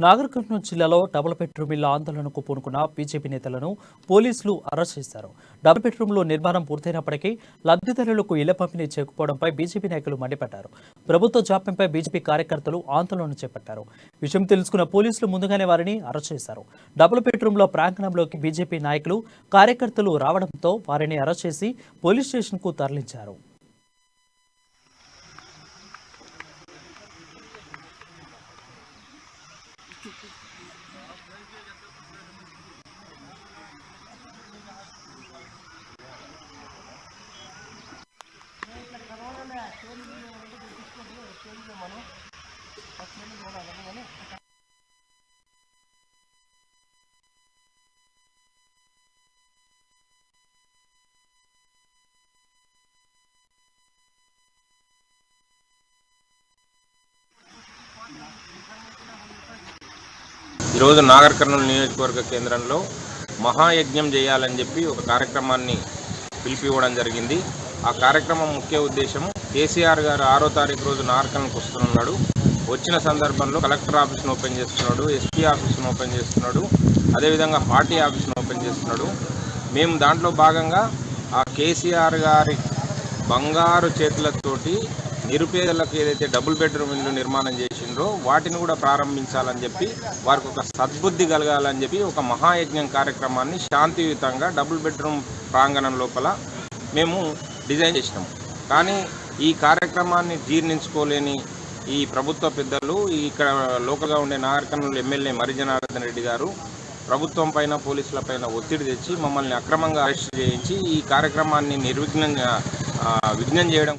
నాగర్ కర్నూలు జిల్లాలో double bedroom ఇళ్ల ఆందోళనకు పూనుకున్న బీజేపీ నేతలను పోలీసులు అరెస్ట్ చేశారు. డబుల్ బెడ్రూమ్లో నిర్మాణం పూర్తయినప్పటికీ లబ్ధిదారులకు ఇళ్ల పంపిణీ చేయకపోవడంపై బీజేపీ నాయకులు మండిపడ్డారు. ప్రభుత్వ జాప్యంపై బీజేపీ కార్యకర్తలు ఆందోళన చేపట్టారు. విషయం తెలుసుకున్న పోలీసులు ముందుగానే వారిని అరెస్ట్ చేశారు. డబుల్ బెడ్రూమ్లో ప్రాంగణంలోకి బీజేపీ నాయకులు కార్యకర్తలు రావడంతో వారిని అరెస్ట్ చేసి పోలీస్ స్టేషన్కు తరలించారు. ఈరోజు నాగర్ కర్నూలు నియోజకవర్గ కేంద్రంలో మహాయజ్ఞం చేయాలని చెప్పి ఒక కార్యక్రమాన్ని పిలిపివ్వడం జరిగింది. ఆ కార్యక్రమం ముఖ్య ఉద్దేశం కేసీఆర్ గారు 6వ తారీఖు రోజు నాగర్ కర్నూలుకు వస్తున్నాడు. వచ్చిన సందర్భంలో కలెక్టర్ ఆఫీస్ను ఓపెన్ చేస్తున్నాడు, ఎస్పీ ఆఫీస్ను ఓపెన్ చేస్తున్నాడు, అదేవిధంగా పార్టీ ఆఫీస్ను ఓపెన్ చేస్తున్నాడు. మేము దాంట్లో భాగంగా ఆ కేసీఆర్ గారి బంగారు చేతులతోటి నిరుపేదలకు ఏదైతే డబుల్ బెడ్రూమ్ ఇల్లు నిర్మాణం చేసిండ్రో వాటిని కూడా ప్రారంభించాలని చెప్పి వారికి ఒక సద్బుద్ధి కలగాలని చెప్పి ఒక మహాయజ్ఞం కార్యక్రమాన్ని శాంతియుతంగా డబుల్ బెడ్రూమ్ ప్రాంగణం లోపల మేము డిజైన్ చేసినాము. కానీ ఈ కార్యక్రమాన్ని జీర్ణించుకోలేని ఈ ప్రభుత్వ పెద్దలు, ఇక్కడ లోకల్గా ఉండే నాగర్ కర్నూలు ఎమ్మెల్యే మరి జనార్దన్ రెడ్డి గారు ప్రభుత్వం పైన పోలీసుల పైన ఒత్తిడి తెచ్చి మమ్మల్ని అక్రమంగా అరెస్ట్ చేయించి ఈ కార్యక్రమాన్ని విఘ్నం చేయడం